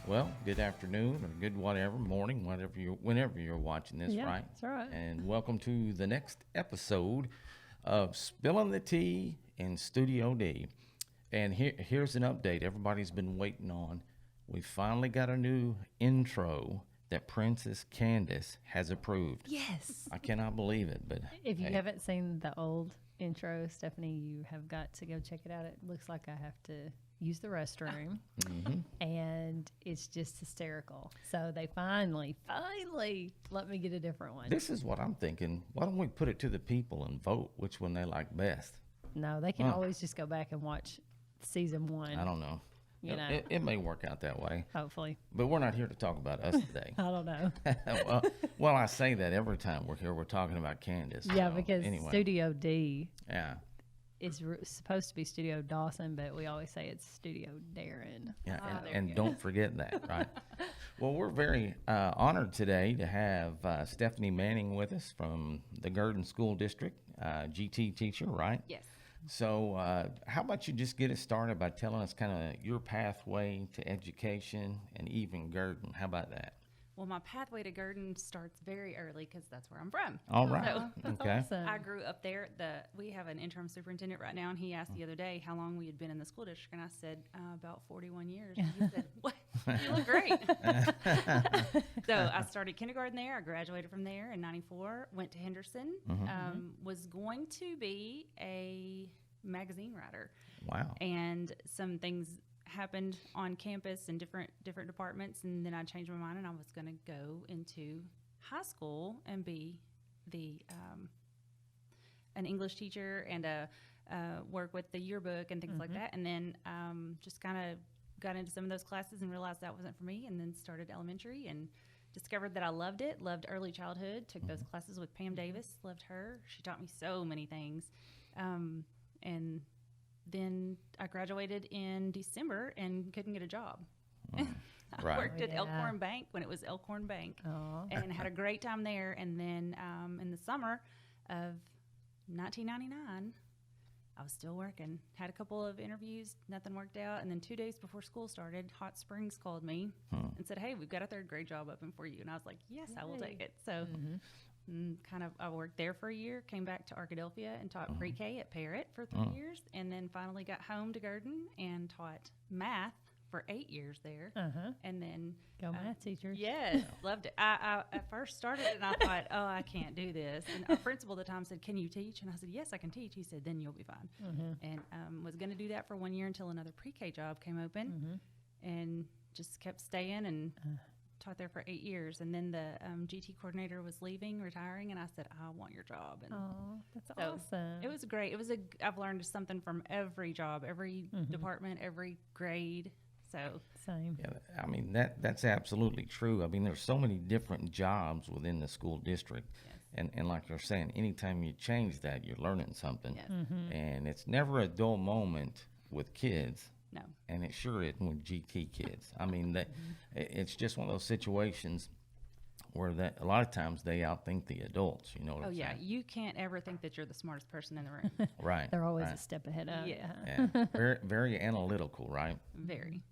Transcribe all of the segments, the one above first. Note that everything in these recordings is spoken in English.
Well, good afternoon or good whatever, morning, whenever you're watching this, Yeah, right? that's right. And welcome to the next episode of Spilling the Tea in Studio D. And here's an update everybody's been waiting on. We finally got a new intro that Princess Candace has approved. Yes. I cannot believe it, but If you hey, haven't seen the old intro, Stephanie, you have got to go check it out. It looks like I have to use the restroom, and it's just hysterical. So they finally let me get a different one. this is what I'm thinking. Why don't we put it to the people and vote which one they like best? No, they can always just go back and watch season one. I don't know. You know. It may work out that way. Hopefully. But we're not here to talk about us today. I don't know. well, I say that every time we're here, we're talking about Candace. Yeah, So, because anyway, Studio D yeah, is supposed to be Studio Dawson, but we always say it's Studio Darren. yeah, there and we go. don't forget that, right? Well, we're very honored today to have Stephanie Manning with us from the Gurdon School District, GT teacher, right? Yes. So, how about you just get us started by telling us kind of your pathway to education and even Gurdon? How about that? Well, my pathway to Gurdon starts very early because that's where I'm from. All right. So That's Okay. awesome. I grew up there. We have an interim superintendent right now, and he asked the other day how long we had been in the school district, and I said about 41 years. And he said, "What? You look great." So I started kindergarten there. I graduated from there in '94. Went to Henderson. Was going to be a magazine writer, Wow. and some things happened on campus in different departments, and then I changed my mind, and I was going to go into high school and be the an English teacher and work with the yearbook and things like that. And then just kind of got into some of those classes and realized that wasn't for me, and then started elementary and discovered that I loved it. Loved early childhood. Took those classes with Pam Davis. Loved her. She taught me so many things. And then I graduated in December and couldn't get a job. I Right. worked at Yeah. Elkhorn Bank when it was Elkhorn Bank, Aw. and had a great time there. And then in the summer of 1999, I was still working. Had a couple of interviews, nothing worked out. And then 2 days before school started, Hot Springs called me and said, "Hey, we've got a third grade job open for you." And I was like, "Yes, I will take it." So I worked there for a year, came back to Arkadelphia and taught pre-K at Parrott for 3 years, and then finally got home to Gurdon and taught math for 8 years there. And then Go math teachers. yes, loved it. I at first started it and I thought, oh, I can't do this. And our principal at the time said, "Can you teach?" And I said, "Yes, I can teach." He said, "Then you'll be fine." And was going to do that for 1 year until another pre-K job came open, and just kept staying and taught there for 8 years. And then the GT coordinator was leaving, retiring, and I said, "I want your job." And Oh, that's so awesome. it was great. I've learned something from every job, every department, every grade. So Same. Yeah, I mean that's absolutely true. I mean, there's so many different jobs within the school district, and like you're saying, anytime you change that, you're learning something, yes, and it's never a dull moment with kids, no, and it sure isn't with GT kids. I mean, it's just one of those situations where that a lot of times they outthink the adults. You know what oh I'm yeah, saying? you can't ever think that you're the smartest person in the room. Right. They're always right. a step ahead of Yeah. Yeah. Very, very analytical, right? Very.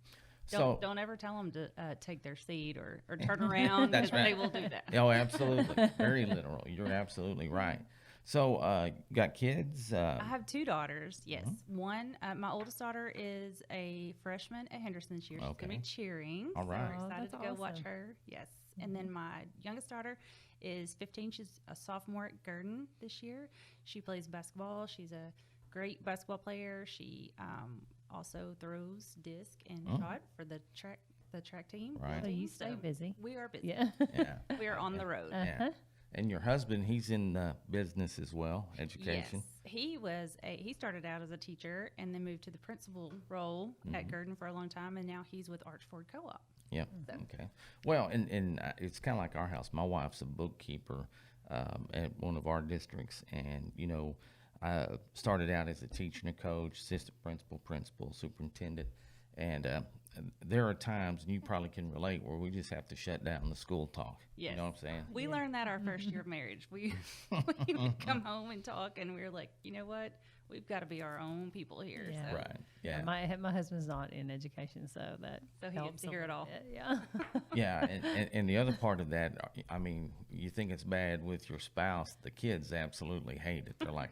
So, Don't ever tell them to take their seat or turn around, That's because right. they will do that. oh, absolutely, very literal. You're absolutely right. So, got kids? I have 2 daughters. Yes, one. My oldest daughter is a freshman at Henderson this year. She's Okay. going to be cheering. All right. So Oh, we're excited that's to go watch awesome. her. Yes, and then my youngest daughter is 15. She's a sophomore at Gurdon this year. She plays basketball. She's a great basketball player. She also throws disc and shot for the track team. Right. So you stay busy. We are busy. Yeah. Yeah. We are on the road. Yeah. And your husband, he's in business as well, education. Yes, he started out as a teacher and then moved to the principal role at Gurdon for a long time, and now he's with Archford Co-op. Yep. Okay. Well, and it's kind of like our house. My wife's a bookkeeper at one of our districts, and I started out as a teacher and a coach, assistant principal, superintendent, and there are times, and you probably can relate, where we just have to shut down the school talk. Yes. You know what I'm saying? We learned that our first year of marriage. We would come home and talk, and we were like, you know what? we've got to be our own people here. Yeah. So. Right. Yeah. My husband's not in education, so So he helps gets to a hear it little all. bit, Yeah. Yeah, and the other part of that, I mean, you think it's bad with your spouse, the kids absolutely hate it. They're like,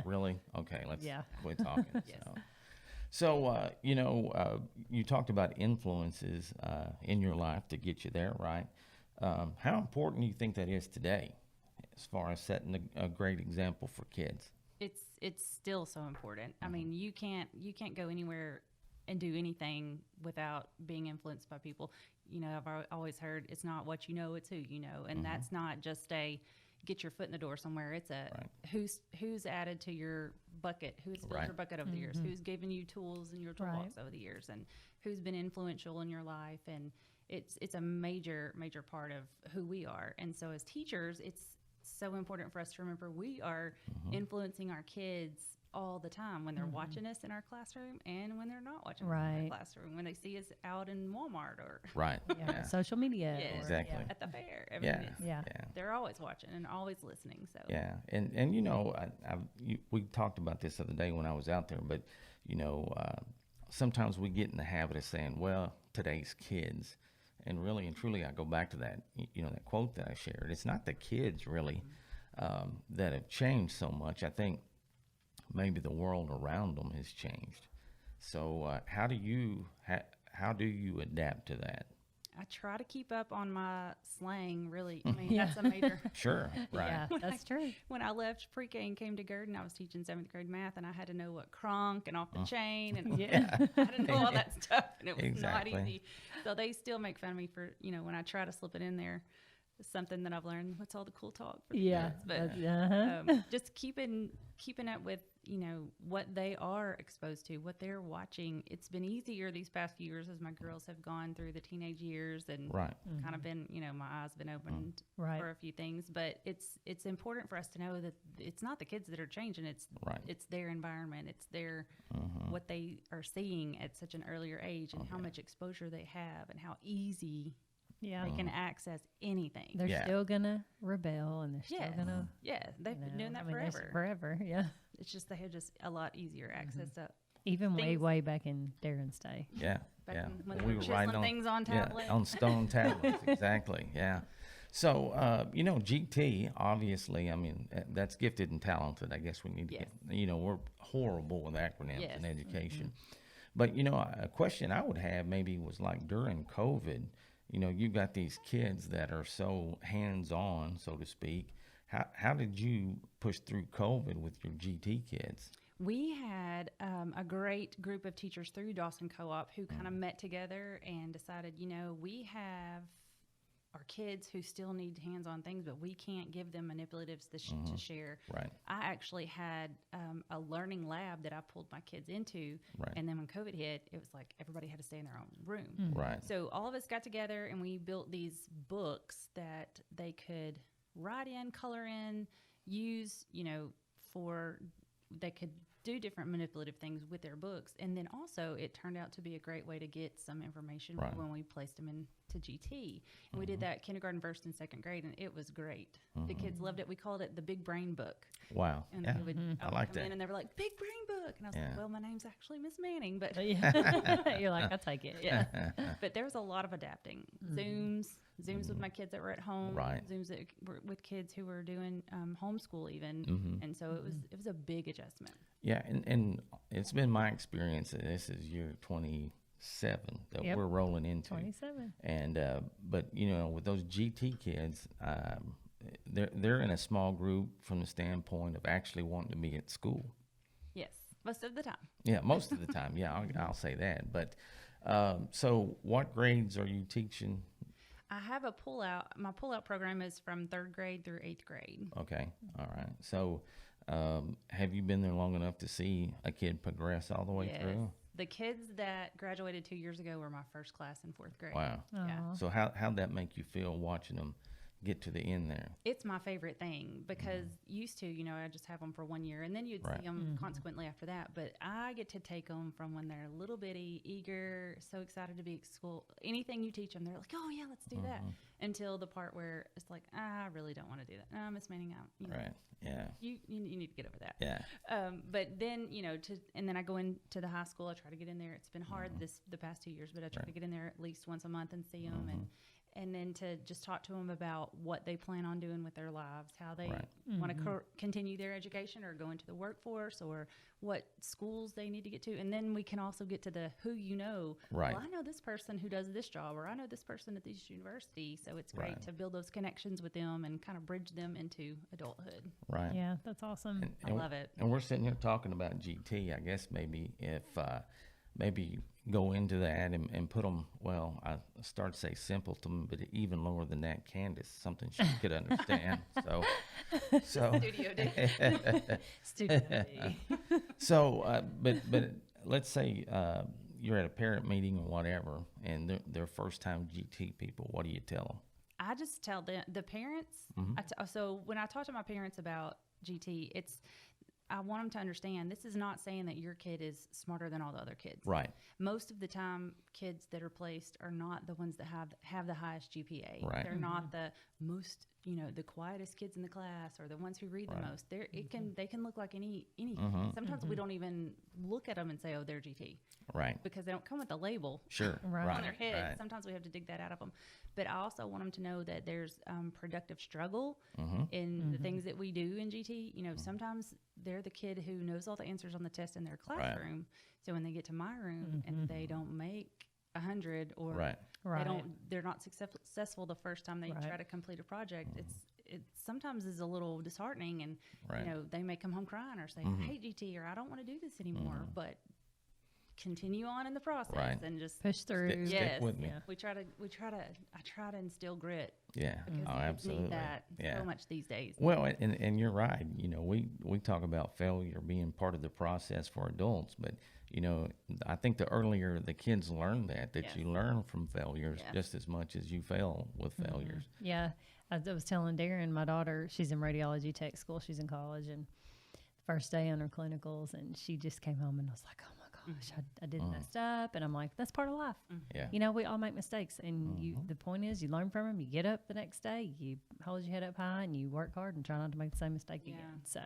really? Okay, let's Yeah. quit talking. Yes. So you talked about influences in your life to get you there, right? How important do you think that is today as far as setting a great example for kids? It's still so important. I mean, you can't go anywhere and do anything without being influenced by people. You know, I've always heard it's not what you know, it's who you know, and that's not just a get your foot in the door somewhere. It's a who's added to your bucket, who's filled your bucket over the years, who's given you tools in your toolbox over the years, and who's been influential in your life. And it's a major part of who we are. And so as teachers, it's so important for us to remember we are influencing our kids all the time when they're watching us in our classroom and when they're not watching us in our classroom, when they see us out in Walmart or Social media. Yeah, exactly. at the fair. I mean, Yeah. they're always watching and always listening. So Yeah, and you know, we talked about this the other day when I was out there, but you know, sometimes we get in the habit of saying, well, today's kids. And really and truly, I go back to that, you know, that quote that I shared. It's not the kids really that have changed so much. I think maybe the world around them has changed. So how do you adapt to that? I try to keep up on my slang, really. I mean, that's a major. Sure, right. Yeah, that's true. When I left pre-K and came to Gurdon, I was teaching 7th grade math, and I had to know what cronk and off the chain, and I didn't know all that stuff, and it was not easy. So they still make fun of me for, you know, when I try to slip it in there. It's something that I've learned. What's all the cool talk for the kids? But just keeping up with, you know, what they are exposed to, what they're watching. It's been easier these past few years as my girls have gone through the teenage years and kind of been, you know, my eyes been opened for a few things. But it's important for us to know that it's not the kids that are changing. It's their environment. It's their what they are seeing at such an earlier age and how much exposure they have and how easy they can access anything. They're still gonna rebel, and they're still gonna. Yeah, they've been doing that forever. Forever, yeah. It's just they have just a lot easier access to even way back in Darren's day. Yeah, when we were chiseling things on tablets. Yeah, on stone tablets, exactly. Yeah. So you know, GT obviously. I mean, that's gifted and talented. I guess we need to get. You know, we're horrible with acronyms in education. But you know, a question I would have maybe was like during COVID. You know, you've got these kids that are so hands-on, so to speak. How did you push through COVID with your GT kids? We had a great group of teachers through Dawson Co-op who kind of met together and decided, you know, we have our kids who still need hands-on things, but we can't give them manipulatives to share. Right. I actually had a learning lab that I pulled my kids into, and then when COVID hit, it was like everybody had to stay in their own room. Right. So all of us got together and we built these books that they could write in, color in, use, you know, they could do different manipulative things with their books. And then also it turned out to be a great way to get some information when we placed them into GT. And we did that kindergarten, 1st and 2nd grade, and it was great. The kids loved it. We called it the Big Brain Book. Wow. And I would like come that. in and they were like, Big Brain Book. And I was like, well, my name's actually Miss Manning, but You're like, I'll take it. yeah. But there was a lot of adapting. Zooms with my kids that were at home. Zooms that were with kids who were doing homeschool even. And so it was a big adjustment. Yeah, and it's been my experience that this is year 27 that we're rolling into. 27. And but you know, with those GT kids, they're in a small group from the standpoint of actually wanting to be at school. Yes, most of the time. Yeah, most of the time. Yeah, I'll say that. But so, what grades are you teaching? I have a pullout. My pullout program is from 3rd grade through 8th grade. Okay, all right. So, have you been there long enough to see a kid progress all the way through? The kids that graduated 2 years ago were my first class in 4th grade. Wow. Yeah. So how'd that make you feel watching them get to the end there. It's my favorite thing because used to, I just have them for 1 year and then you'd Right. see them consequently after that. But I get to take them from when they're little bitty, eager, so excited to be at school. Anything you teach them, they're like, oh, yeah, let's do that. Until the part where it's like, I really don't want to do that. No, Miss Manning, Right. Yeah. you need to get over that. Yeah. But then, and then I go into the high school. I try to get in there. It's been hard the past 2 years, but I try to get in there at least once a month and see them and then to just talk to them about what they plan on doing with their lives, how they want to continue their education or go into the workforce or what schools they need to get to. And then we can also get to the who Right. Well, I know this person who does this job or I know this person at this university. So it's great to build those connections with them and kind of bridge them into adulthood. Right. Yeah, that's awesome. I love it. And we're sitting here talking about GT. I guess maybe if maybe go into that and put them, well, I start to say simpleton, but even lower than that, Candace, something she could understand. So Studio day. Studio day. so, but let's say you're at a parent meeting or whatever, and they're first time GT people. What do you tell them? I just tell the parents. So when I talk to my parents about GT, I want them to understand this is not saying that your kid is smarter than all the other kids. Right. Most of the time, kids that are placed are not the ones that have the highest GPA. Right. They're not the most, the quietest kids in the class or the ones who read the most. They can look like any. Sometimes we don't even look at them and say, oh, they're GT. Right. Because they don't come with a label. Sure. Right. On their head. Right. Sometimes we have to dig that out of them. But I also want them to know that there's productive struggle in the things that we do in GT. Sometimes they're the kid who knows all the answers on the test in their classroom. So when they get to my room and they don't make 100 or they're not successful the first time they try to complete a project, it sometimes is a little disheartening. And, they may come home crying or say, I hate GT or I don't want to do this anymore. But continue on in the process and just push through. Stick with me. I try to instill grit. Yeah. Because Oh, kids absolutely. need that so much these days. Well, and you're right. We talk about failure being part of the process for adults, but I think the earlier the kids learn that you learn from failures just as much as you fail with failures. Yeah. I was telling Darren, my daughter, she's in radiology tech school. She's in college, and first day on her clinicals, and she just came home and I was like, oh my gosh, I did messed up. And I'm like, that's part of life. Yeah. We all make mistakes, and the point is you learn from them. You get up the next day, you hold your head up high, and you work hard and try not to make the same mistake again. So,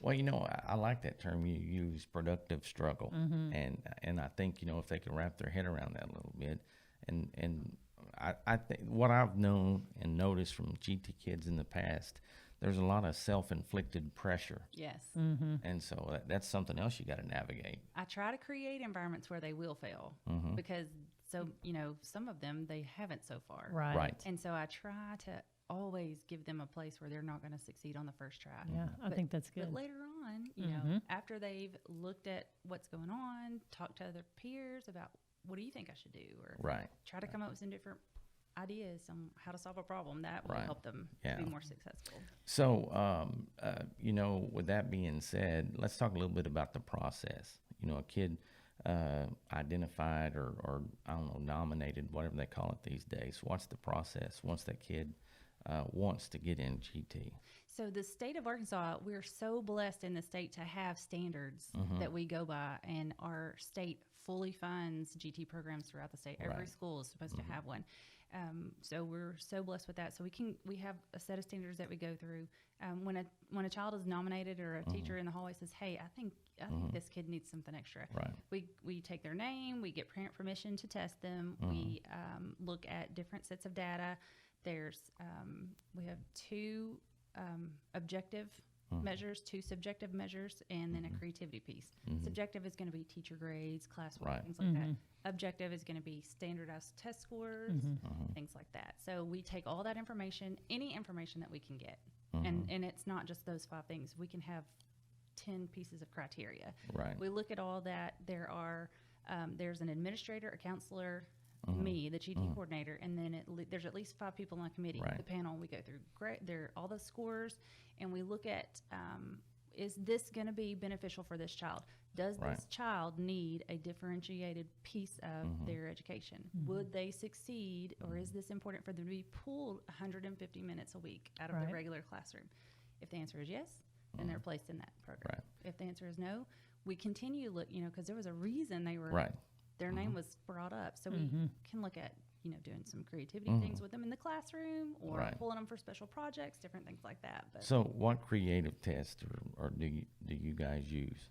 well, I like that term you use, productive struggle. And I think, if they can wrap their head around that a little bit, and I think what I've known and noticed from GT kids in the past, there's a lot of self-inflicted pressure. Yes. And so that's something else you got to navigate. I try to create environments where they will fail because some of them, they haven't so far. right. And so I try to always give them a place where they're not going to succeed on the first try. Yeah, I think that's good. But later on, after they've looked at what's going on, talked to other peers about what do you think I should do, or try to come up with some different ideas on how to solve a problem that will help them be more successful. So, with that being said, let's talk a little bit about the process. A kid identified or I don't know, nominated, whatever they call it these days. What's the process once that kid wants to get in GT? So the state of Arkansas, we're so blessed in the state to have standards that we go by, and our state fully funds GT programs throughout the state. Every school is supposed to have one. So we're so blessed with that. So we have a set of standards that we go through. When a child is nominated or a teacher in the hallway says, "Hey, I think this kid needs something extra," we take their name, we get parent permission to test them, we look at different sets of data. We have two objective measures, two subjective measures, and then a creativity piece. Subjective is going to be teacher grades, classwork, things like that. Objective is going to be standardized test scores, things like that. So we take all that information, any information that we can get, and it's not just those 5 things. We can have 10 pieces of criteria. We look at all that. There's an administrator, a counselor, me, the GT coordinator, and then there's at least 5 people on the committee. The panel, we go through all the scores, and we look at is this going to be beneficial for this child? Does Right. this child need a differentiated piece of their education? Would they succeed, or is this important for them to be pulled 150 minutes a week out of Right. the regular classroom? If the answer is yes, then they're placed in that program. Right. If the answer is no, we continue look, because there was a reason they were Right. their name was brought up. So we can look at, doing some creativity things with them in the classroom, or Right. pulling them for special projects, different things like that. But So what creative tests or do you guys use?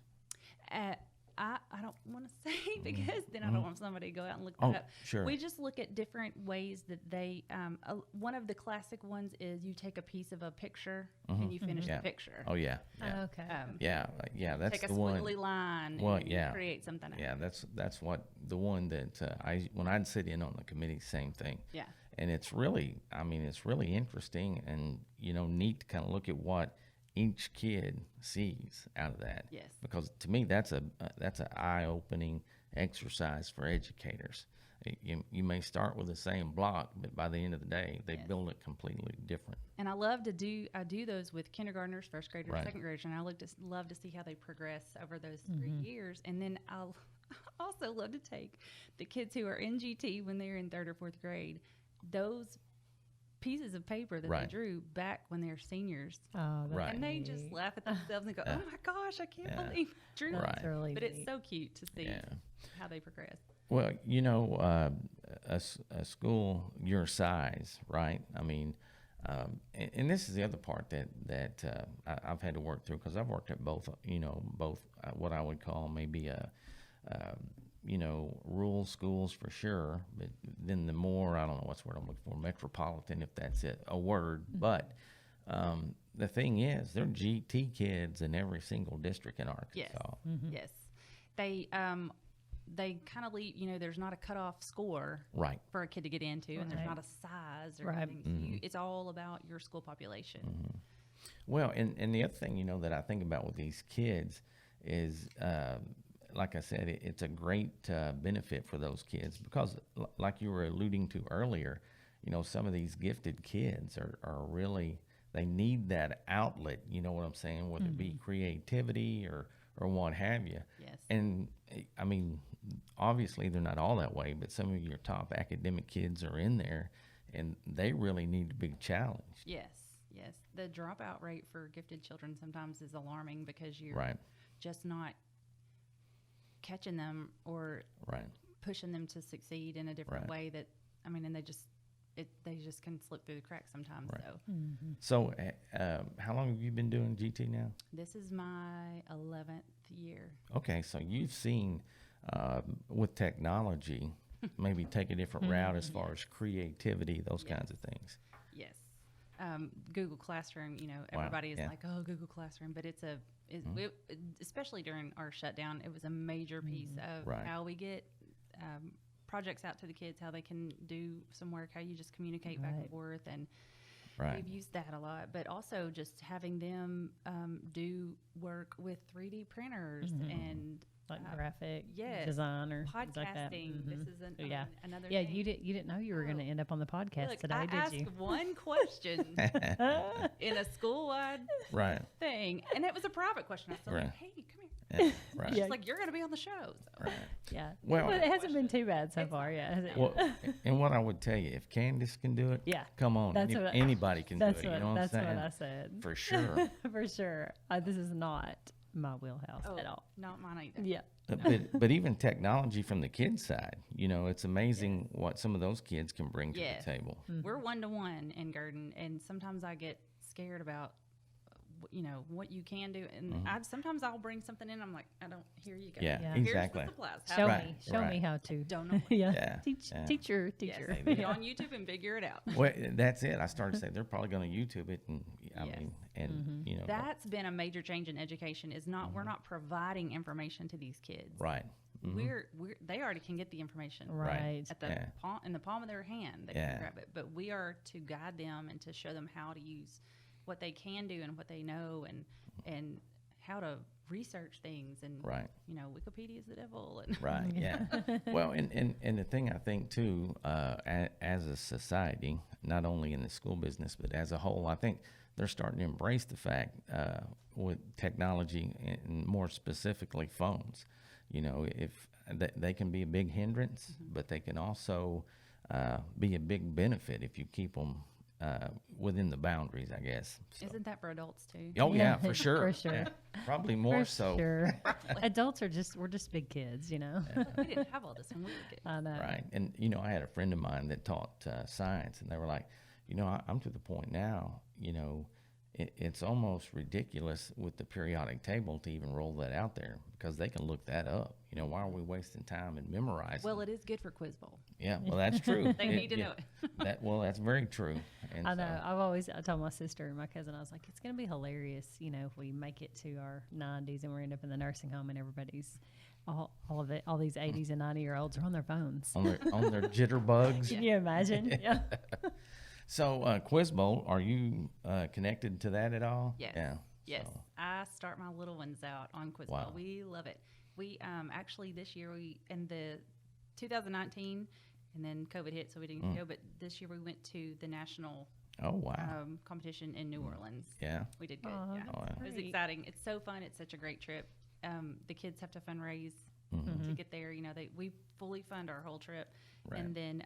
I don't want to say, because then I don't want somebody to go out and look Oh, that up. sure. We just look at different ways that they, one of the classic ones is you take a piece of a picture and you finish Yeah. the picture. Oh, yeah. Yeah. Okay. Yeah, that's Take a the one. squiggly line Well, and yeah. create something out Yeah, of it. that's what the one that when I'd sit in on the committee, same thing. Yeah. And it's really, it's really interesting and, neat to kind of look at what each kid sees out of that. Yes. Because to me, that's an eye-opening exercise for educators. You may start with the same block, but by the end of the day, they Yes. build it completely different. And I do those with kindergartners, first graders, Right. second graders, and I love to see how they progress over those 3 years. And then I'll also love to take the kids who are in GT when they're in third or fourth grade, those pieces of paper that Right. they drew back when they're seniors. Oh, that's Right. And they just neat. laugh at themselves and go, "Oh my gosh, I can't Yeah. believe I drew Right. that." That's really But it's neat. so cute to see Yeah. how they progress. Well, a school your size, right? And this is the other part that I've had to work through, because I've worked at both what I would call maybe rural schools for sure, but then the more, I don't know what's the word I'm looking for, metropolitan, if that's a word. But the thing is, there are GT kids in every single district in Yes. Arkansas. Yes. They kind of leave, there's not a cutoff score Right. for a kid to get into, and there's Right. not a size or Right. anything. So it's all about your school population. Well, and the other thing, that I think about with these kids is, like I said, it's a great benefit for those kids because, like you were alluding to earlier, some of these gifted kids are really, they need that outlet, you know what I'm saying, whether it be creativity or what have you. Yes. And, obviously they're not all that way, but some of your top academic kids are in there, and they really need to be challenged. Yes. Yes. The dropout rate for gifted children sometimes is alarming because you're Right. just not catching them or Right. pushing them to succeed in a different Right. way and they just can slip through the cracks sometimes. Right. So So, how long have you been doing GT now? this is my 11th year. Okay, so you've seen with technology maybe take a different route as far as creativity, those kinds of things. Yes. Google Classroom, everybody is yeah. like, oh, Google Classroom, but especially during our shutdown, it was a major piece of Right. how we get projects out to the kids, how they can do some work, how you just communicate back and Right. forth. And Right. we've used that a lot, but also just having them do work with 3D printers and Like graphic yes, design or things like that. podcasting. This is Yeah. another Yeah, thing. you didn't know you were going to end up on the podcast Look, today, I did asked you? one question in a school-wide Right. thing, and it was a private question. I was Right. like, "Hey, come here." Yeah. Right. She's like, "You're going to be on the show." So. Right. Yeah. Well- But it hasn't been too bad so far. Yeah. has it? Well, and what I would tell you, if Candace can do it, Yeah. come on, That's what I- anybody can do That's it. You what know what I'm that's what saying? I said. For sure. For sure. This is not my wheelhouse at all. Not mine either. Yeah. But even technology from the kids' side, it's amazing what some of those kids can bring to Yes. the table. We're 1-to-1 in Gurdon, and sometimes I get scared about, what you can do. And sometimes I'll bring something in. I'm like, I don't. Here you go. Yeah, Yeah. Here's exactly. the supplies. Show Right, me. Show me right. how to. Don't know. yeah. Yeah, Teach yeah. teacher. Yes. Teacher. Get on YouTube and figure it out. Well, that's it. I started to say they're probably going to YouTube it, and Yes. That's been a major change in education. Is not we're not providing information to these kids. right. They already can get the information Right. at the Yeah. in the palm of their hand. They Yeah. can grab it, but we are to guide them and to show them how to use what they can do and what they know and how to research things. And Right. Wikipedia is the devil. And Right. Yeah. Well, and the thing I think too, as a society, not only in the school business but as a whole, I think they're starting to embrace the fact with technology and more specifically phones. You know, if they can be a big hindrance, but they can also be a big benefit if you keep them within the boundaries, I guess. So. Isn't that for adults too? Oh yeah, Yeah, for sure. for sure. Yeah, probably more For so. Sure. Adults we're just big kids, you know. We didn't have all this when we were kids. I know. Right. And, you know, I had a friend of mine that taught science, and they were like, you know, I'm to the point now, you know, it's almost ridiculous with the periodic table to even roll that out there because they can look that up. You know, why are we wasting time and memorizing? Well, it is good for Quiz Bowl. Yeah, well, that's true. They need to know it. That's very true. And I know. so- I told my sister and my cousin, I was like, it's going to be hilarious, you know, if we make it to our 90s and we end up in the nursing home and everybody's all these 80s and 90-year-olds are on their phones. on their jitterbugs. Can you imagine? Yeah. So, Quiz Bowl, are you connected to that at all? Yes. Yeah. Yes, So, I start my little ones out on Quiz Wow. Bowl. We love it. We actually this year in the 2019, and then COVID hit, so we didn't go. But this year we went to the national oh, wow. competition in New Orleans. Yeah. We did good. Oh, Yeah. Oh, that's yeah. It was great. exciting. It's so fun. It's such a great trip. The kids have to fundraise to get there. You know, we fully fund our whole trip, Right. and then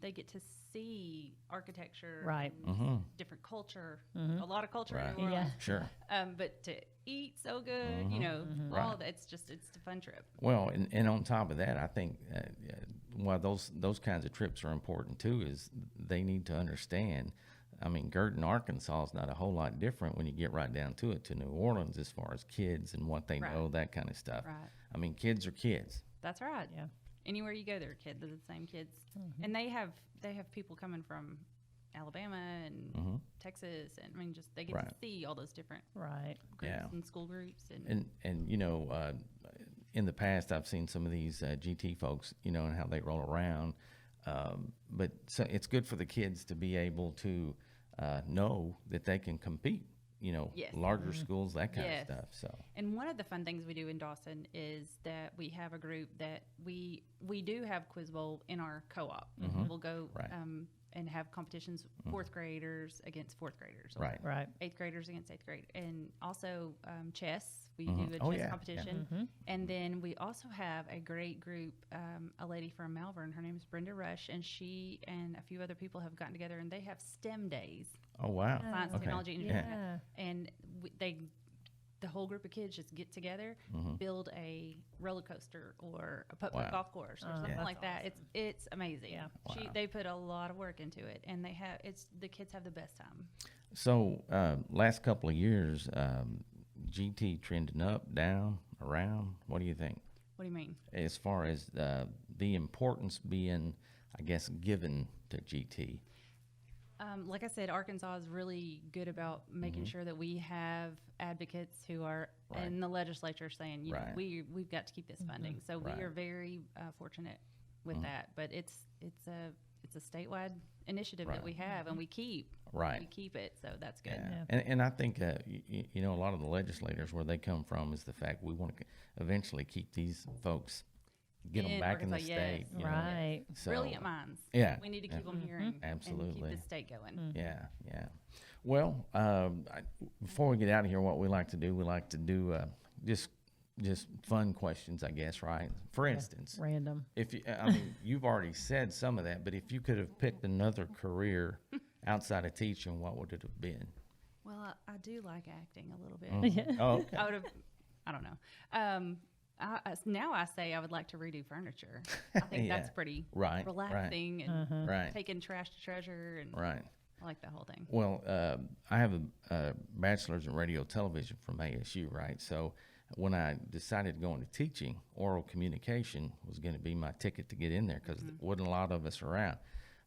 they get to see architecture, Right. and different culture, a lot of culture Right. in New Orleans. Yeah. Sure. But to eat so good, you know, Right. all that, it's a fun trip. Well, and on top of that, I think why those kinds of trips are important too is they need to understand. I mean, Gurdon, Arkansas is not a whole lot different when you get right down to it to New Orleans as far as kids and what they Right. know, that kind of stuff. Right. I mean, kids are kids. That's right. Yeah. Anywhere you go, they're kids. They're the same kids, and they have people coming from Alabama and Texas, and I mean, just they get Right. to see all those different Right. groups Yeah. and school groups, and And you know, in the past, I've seen some of these GT folks, you know, and how they roll around. But so it's good for the kids to be able to know that they can compete. You know, Yes. larger schools, that kind Yes. of stuff. So And one of the fun things we do in Dawson is that we have a group that we do have Quiz Bowl in our co-op. We'll go Right. and have competitions, fourth graders against fourth graders, or right. Right. eighth graders against eighth grade, and also chess. We do a Oh, chess yeah, competition, and then we also have a great group. A lady from Malvern, her name is Brenda Rush, and she and a few other people have gotten together, and they have STEM days. Oh wow. Science, Okay. technology, engineering, Yeah. and the whole group of kids just get together, build a roller coaster or a putt-putt Wow. golf course or something that's like that. It's amazing. Yeah. Wow. They put a lot of work into it, and the kids have the best time. So last couple of years, GT trending up, down, around. What do you think? What do you mean? As far as the importance being, I guess, given to GT. Like I said, Arkansas is really good about making sure that we have advocates who are Right. in the legislature saying, you know, Right. we've got to keep this funding. So Right. we are very fortunate with that. But it's a statewide initiative that Right. we have, and we keep Right. it. So that's good. Yeah. And I think, you know, a lot of the legislators, where they come from is the fact we want to eventually keep these folks, get them In back in the Arkansas, state. yes. you know. Right. So, Brilliant minds. Yeah. We need to keep them here and Absolutely. keep the state going. Yeah, yeah. Well, before we get out of here, what we like to do just fun questions, I guess, right? For instance, Random. if you, I mean, you've already said some of that, but if you could have picked another career outside of teaching, what would it have been? Well, I do like acting a little bit. Oh, okay. I would have, I don't know. Now I say I would like to redo furniture. I think Yeah. that's pretty Right, right. relaxing and Right, taking trash to treasure, and right. I like that whole thing. Well, I have a bachelor's in radio television from ASU, right? So when I decided to go into teaching, oral communication was going to be my ticket to get in there because there wasn't a lot of us around.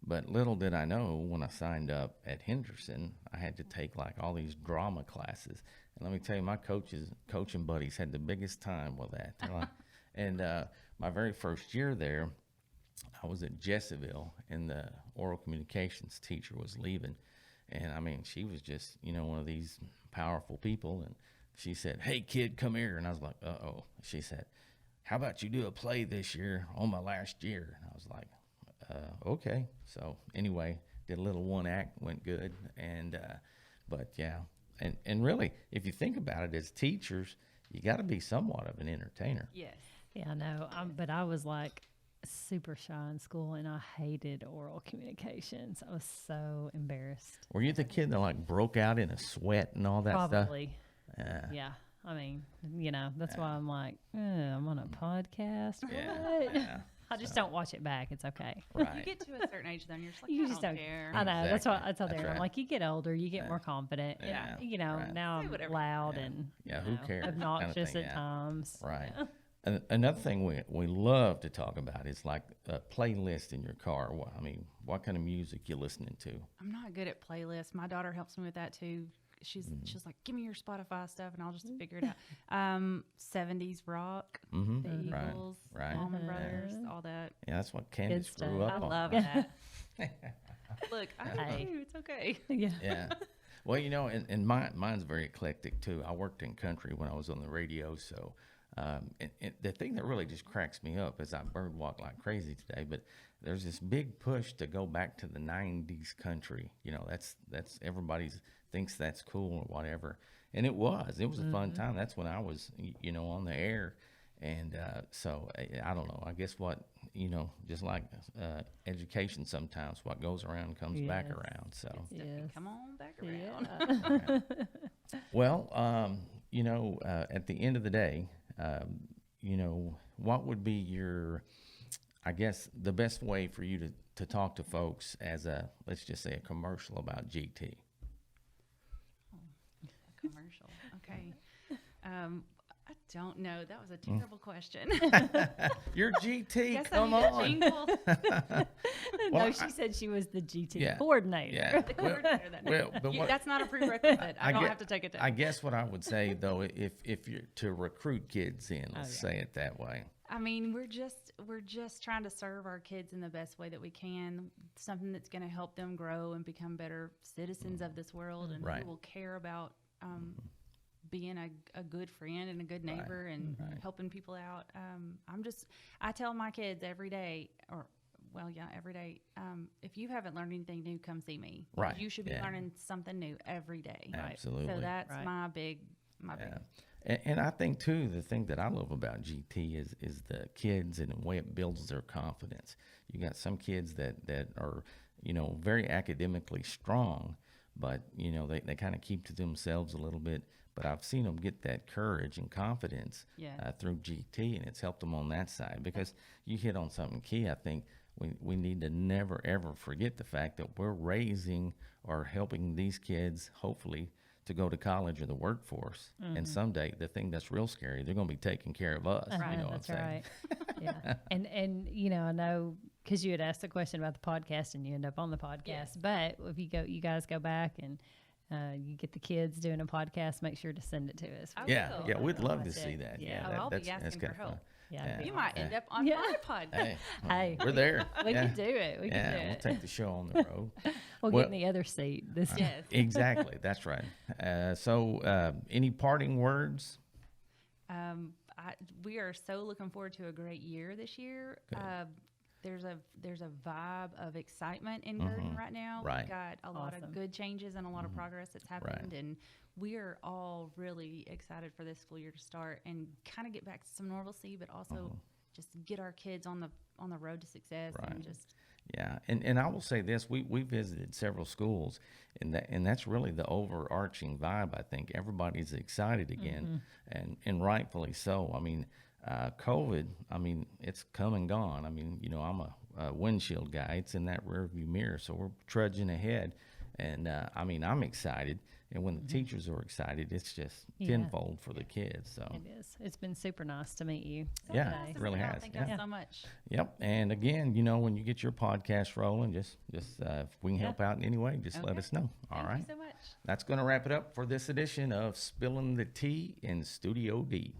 But little did I know, when I signed up at Henderson, I had to take like all these drama classes. And let me tell you, my coaching buddies had the biggest time with that. They're like, and my very first year there, I was at Jesseville, and the oral communications teacher was leaving. And I mean, she was just, you know, one of these powerful people. And she said, "Hey, kid, come here." And I was like, "Uh-oh." She said, "How about you do a play this year on my last year?" And I was like, "Okay." So anyway, did a little one act, went good. And But yeah, and really, if you think about it, as teachers, you got to be somewhat of an entertainer. Yes. Yeah, I know. But I was like super shy in school, and I hated oral communications. I was so embarrassed. Were you the kid that like broke out in a sweat and all that stuff? Probably. Yeah. I mean, that's why I'm like, I'm on a podcast. What? Yeah. I just don't watch it back. It's okay. You Right. get to a certain age, then you're just like, You I just don't don't care. I know. That's what I tell That's Darren. right. I'm like, you get older, you get more confident. Yeah. And, now Say I'm whatever. loud and Yeah, who cares? Kind of obnoxious thing, at yeah. times. Right. Another thing we love to talk about is like a playlist in your car. I mean, what kind of music you listening to? I'm not good at playlists. My daughter helps me with that too. She's like, give me your Spotify stuff, and I'll just figure it out. 70s rock, the Right, Eagles, right. Allman Brothers, all that. Yeah, that's what Candace stuff. grew I up on. love right? that. Look, I Hey. do. It's okay. Yeah. Yeah. Well, and mine's very eclectic too. I worked in country when I was on the radio, so and the thing that really just cracks me up is I bird walk like crazy today, but there's this big push to go back to the 90s country. That's everybody's thinks that's cool or whatever. And it was a fun time. That's when I was, on the air. And so I don't know. I guess just like education, sometimes what goes around comes back Yes. around. So, Yes. Come on back around. Yeah. well, at the end of the day, what would be I guess, the best way for you to talk to folks as let's just say a commercial about GT? Commercial. Okay. I don't know. That was a terrible question. You're GT, Guess come I need a on. jingle. No, Well, she said she was the GT Yeah. coordinator. Yeah. The coordinator that well, but what- that's not a prerequisite. I don't get- have to take it down. I guess what I would say though, if you're to recruit kids in, let's say it that way. I mean, we're just trying to serve our kids in the best way that we can. Something that's going to help them grow and become better citizens of this world, and Right. who will care about being a good friend and a good neighbor and helping people out. I tell my kids every day, every day. If you haven't learned anything new, come see me. Right. You should be Yeah. learning something new every day. Absolutely. So that's Right. my big. Yeah. And I think too, the thing that I love about GT is the kids and the way it builds their confidence. You got some kids that are, very academically strong, but they kind of keep to themselves a little bit. But I've seen them get that courage and confidence Yeah. through GT, and it's helped them on that side. Because you hit on something key. I think we need to never ever forget the fact that we're raising or helping these kids, hopefully, to go to college or the workforce. And someday, the thing that's real scary, they're going to be taking care of us. Right, You know what I'm that's saying? right. Yeah, and I know because you had asked the question about the podcast, and you end up on the podcast. Yes. But if you guys go back and you get the kids doing a podcast, make sure to send it to us. I Yeah, will. yeah, we'd love to Watch see it. that. Yeah. Oh, I'll be that's asking kinda for help. fun. Yeah, Yeah. You might end up on Yeah. my podcast. Hey, Hey. we're there. We yeah. can do it. We Yeah, can do we'll it. take the show on the road. We'll well- get in the other seat this time. Yes. Exactly, that's right. So, any parting words? We are so looking forward to a great year this year. There's a vibe of excitement in Gurdon right now. Right. We've got a lot Awesome. of good changes and a lot of progress that's happened, and we are all really excited for this school year to start and kind of get back to some normalcy, but also just get our kids on the road to success Right. and just. Yeah, and I will say this: we visited several schools, and that's really the overarching vibe. I think everybody's excited again, and rightfully so. I mean, COVID, it's come and gone. I mean, I'm a windshield guy; it's in that rearview mirror, so we're trudging ahead. And I'm excited, and when the teachers are excited, it's just tenfold for the kids. So It is. It's been super nice to meet you. Yeah, today. it really has. Thank Yeah. you so much. Yep. And again, when you get your podcast rolling, just if we can help out in any way, just let Okay. us know. All Thank right. you so much. That's going to wrap it up for this edition of Spilling the Tea in Studio D.